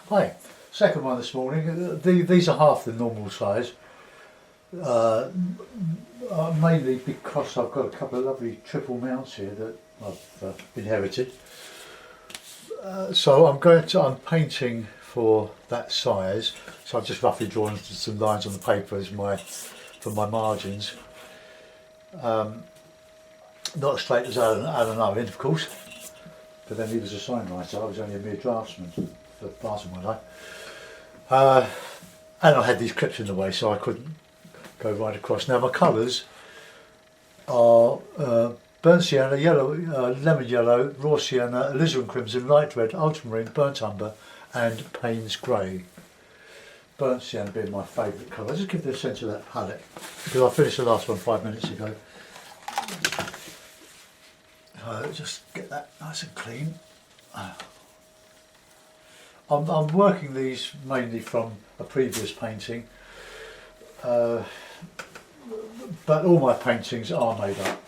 Hi, second one this morning. These are half the normal size, uh, mainly because I've got a couple of lovely triple mounts here that I've inherited. So I'm painting for that size. So I've just roughly drawn some lines on the paper as for my margins. Not as straight as Alan Owen, of course, but then he was a signwriter. I was only a mere draftsman for part of my life. And I had these clips in the way, so I couldn't go right across. Now my colours are burnt sienna, yellow, lemon yellow, raw sienna, alizarin crimson, light red, ultramarine, burnt umber, and Payne's grey. Burnt sienna being my favourite colour. I'll just give you a sense of that palette because I finished the last one 5 minutes ago. Just get that nice and clean. I'm working these mainly from a previous painting, but all my paintings are made up.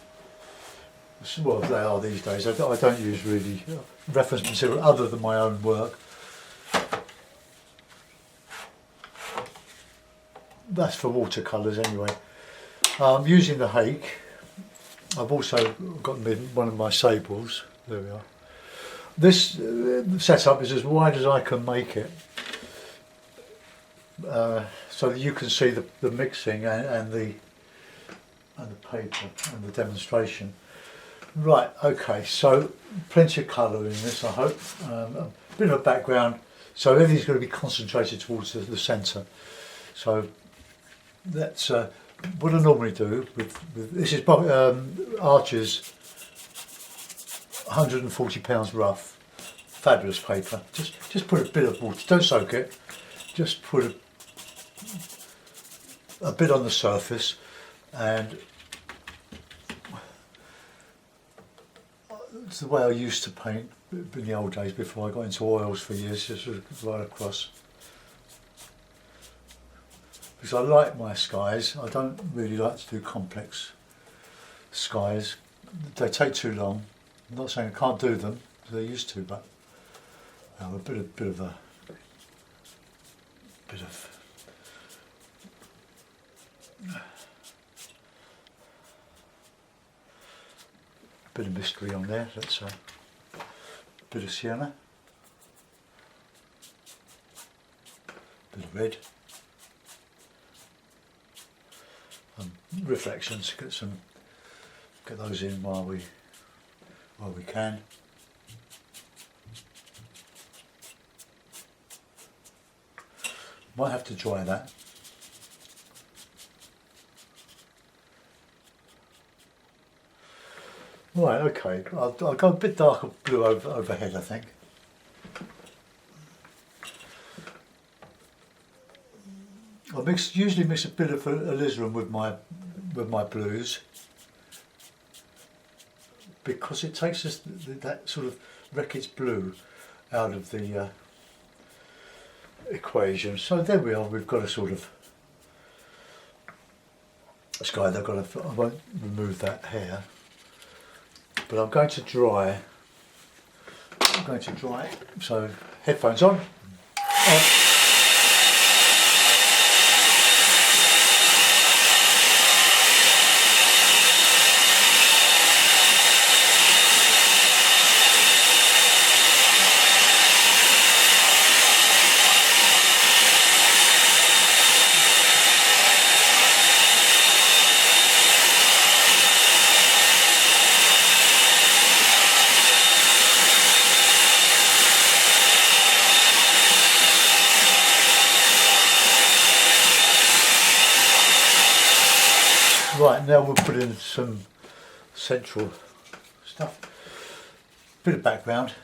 Well, they are these days. I don't use really reference material other than my own work. That's for watercolours anyway. I'm using the hake. I've also got one of my sables. There we are. This setup is as wide as I can make it, so that you can see the mixing and the paper and the demonstration. Right, okay, so plenty of colour in this, I hope. A bit of a background, so everything's going to be concentrated towards the centre. So that's what I normally do with this is Archer's £140 rough, fabulous paper. Just put a bit of water, don't soak it, just put a bit on the surface, and it's the way I used to paint in the old days before I got into oils for years, just sort of right across. Because I like my skies, I don't really like to do complex skies. They take too long. I'm not saying I can't do them, as I used to, but a bit of mystery on there. Let's a bit of sienna, bit of red, and reflections. Get those in while we can. Might have to dry that. Right, okay, I'll go a bit darker blue overhead, I think. I usually mix a bit of alizarin with my blues, because it takes us that sort of Reckitt's blue out of the equation. So there we are, we've got a sort of sky. I won't remove that hair, but I'm going to dry. So headphones on. Right, now we'll put in some central stuff, bit of background.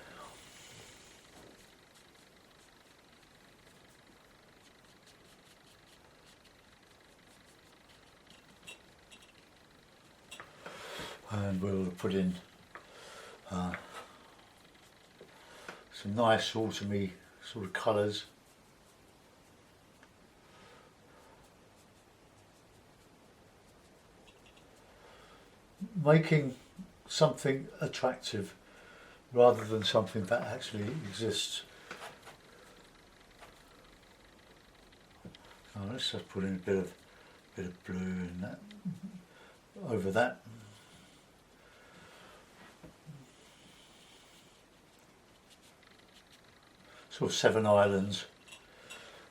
And we'll put in some nice autumny sort of colours. Making something attractive rather than something that actually exists. So let's just put in a bit of blue and that over that. Sort of Seven Islands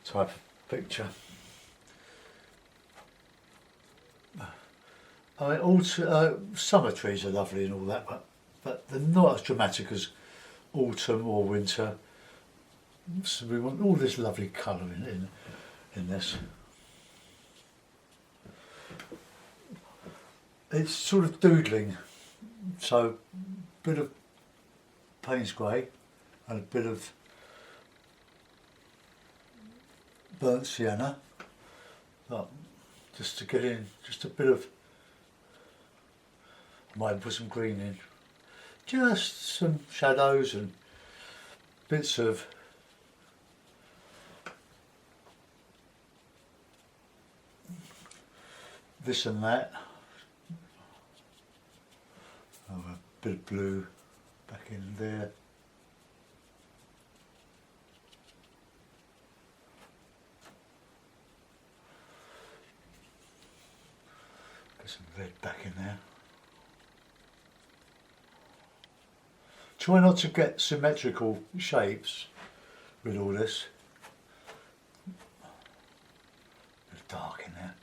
type of picture. I mean, summer trees are lovely and all that, but they're not as dramatic as autumn or winter. So we want all this lovely colour in this. It's sort of doodling, so a bit of Payne's grey and a bit of burnt sienna, just to get in just a bit of, I might put some green in, just some shadows and bits of this and that. Oh, a bit of blue back in there. Get some red back in there. Try not to get symmetrical shapes with all this. A bit of dark in there.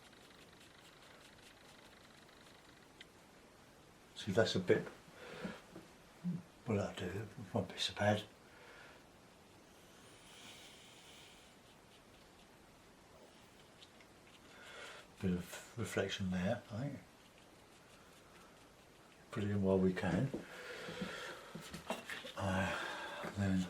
See, that's a bit, what I'll do, it won't be so bad. Bit of reflection there, I think. Put it in while we can. Then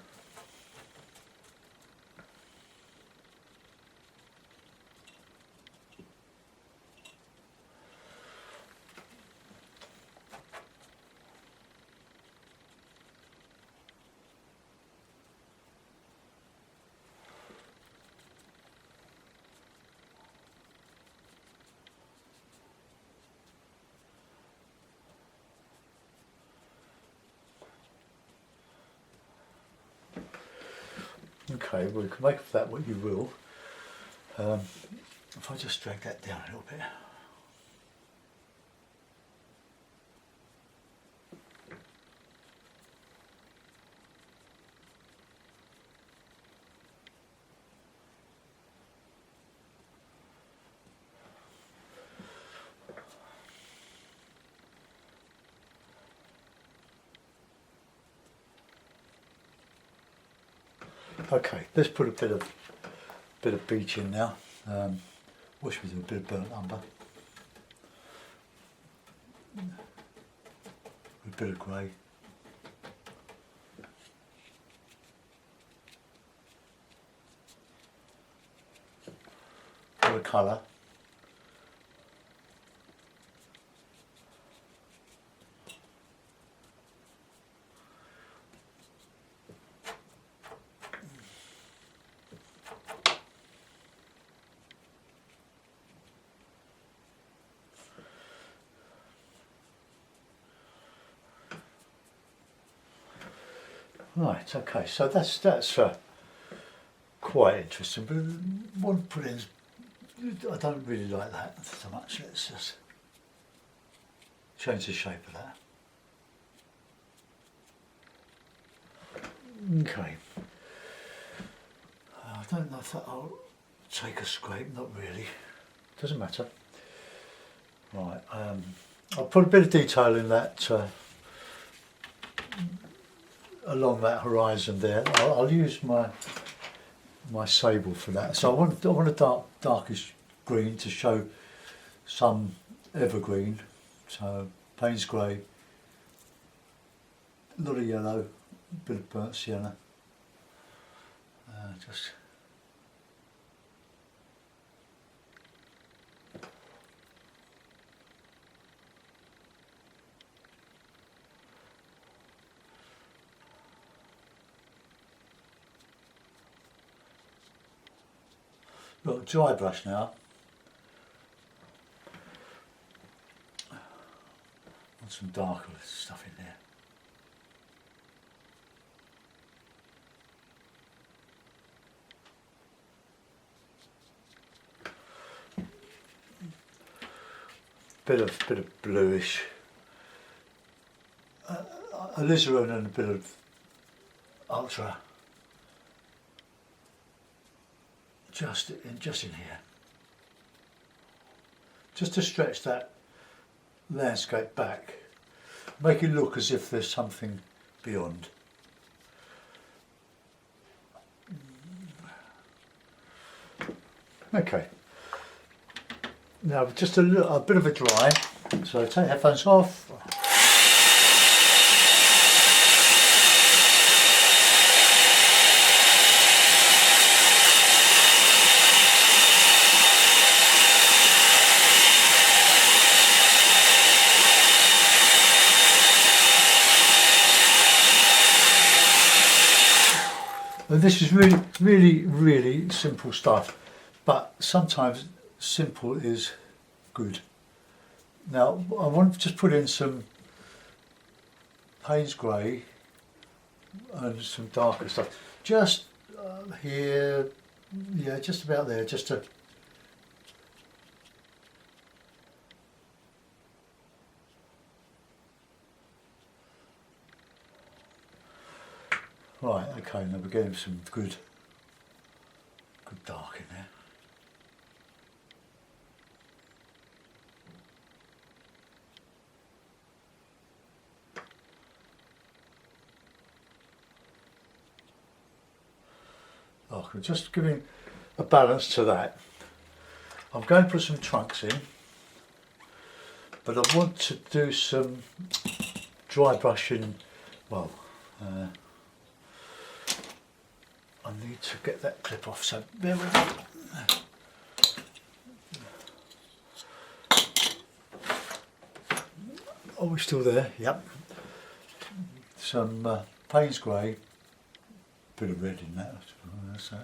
okay, well, you can make of that what you will. If I just drag that down a little bit. Okay, let's put a bit of beach in now. Wash with a bit of burnt umber, a bit of grey. For the colour. Right, okay, so that's quite interesting, but what to put in is, I don't really like that so much. Let's just change the shape of that. Okay. I don't know if that'll take a scrape, not really. Doesn't matter. Right, I'll put a bit of detail in that along that horizon there. I'll use my sable for that. So I want a darkish green to show some evergreen. So Payne's grey, a lot of yellow, a bit of burnt sienna. Just got a dry brush now. Want some darker stuff in there. bit of bluish, alizarin and a bit of ultra, just in here, just to stretch that landscape back, make it look as if there's something beyond. Okay, now just a bit of a dry, so take headphones off. And this is really simple stuff, but sometimes simple is good. Now I want to just put in some Payne's grey and some darker stuff, just here, yeah, just about there, just to right. Okay, now we're getting some good dark in there. Oh, just giving a balance to that. I'm going to put some trunks in, but I want to do some dry brushing. Well, I need to get that clip off, so bear with me. Oh, we're still there, yep. Some Payne's grey, bit of red in that, so.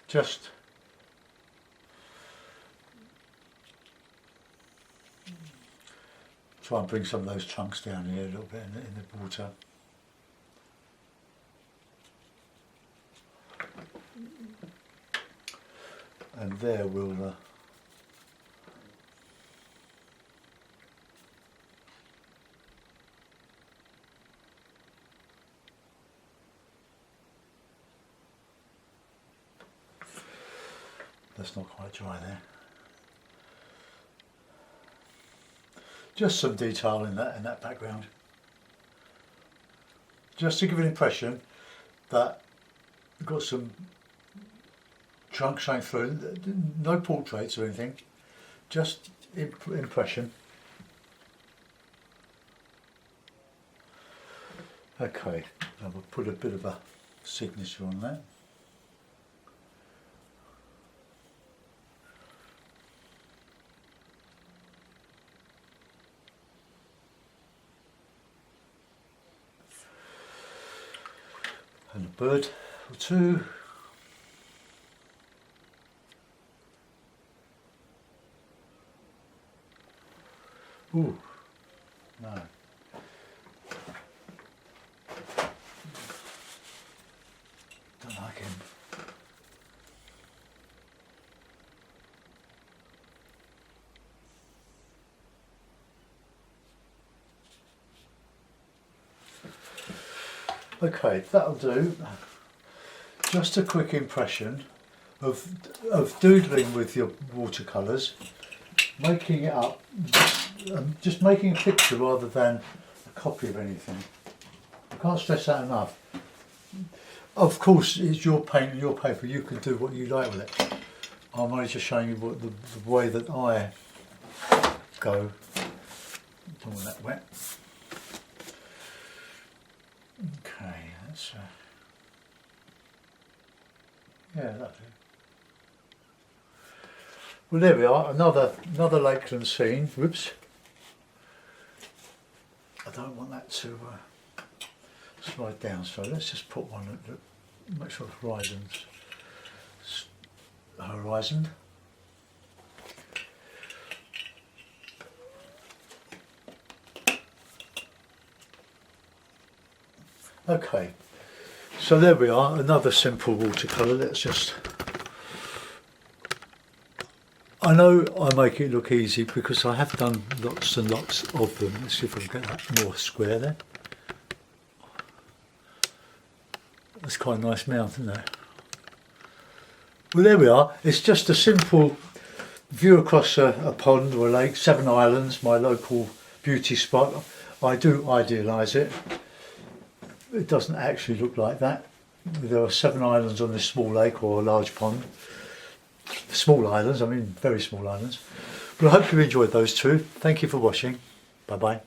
Just try and bring some of those chunks down here a little bit in the water. And there we'll that's not quite dry there. Just some detail in that background, just to give an impression that we've got some trunk showing through. No portraits or anything, just impression. Okay, now we'll put a bit of a signature on that. And a bird or two. Ooh, no. Don't like him. Okay, that'll do. Just a quick impression of doodling with your watercolours, making it up, just making a picture rather than a copy of anything. I can't stress that enough. Of course, it's your paint and your paper. You can do what you like with it. I'm only just showing you what the way that I go. Don't want that wet. Okay, that's yeah, that'll do. Well, there we are. Another Lakeland scene. Whoops. I don't want that to slide down, so let's just put one at make sure the horizon's horizon. Okay, so there we are, another simple watercolour. Let's just, I know I make it look easy because I have done lots and lots of them. Let's see if I can get that more square there. That's quite a nice mount, isn't it? Well, there we are. It's just a simple view across a pond or a lake, Seven Islands, my local beauty spot. I do idealise it. It doesn't actually look like that. There are 7 islands on this small lake or a large pond. Small islands, I mean very small islands. But I hope you enjoyed those two. Thank you for watching. Bye bye.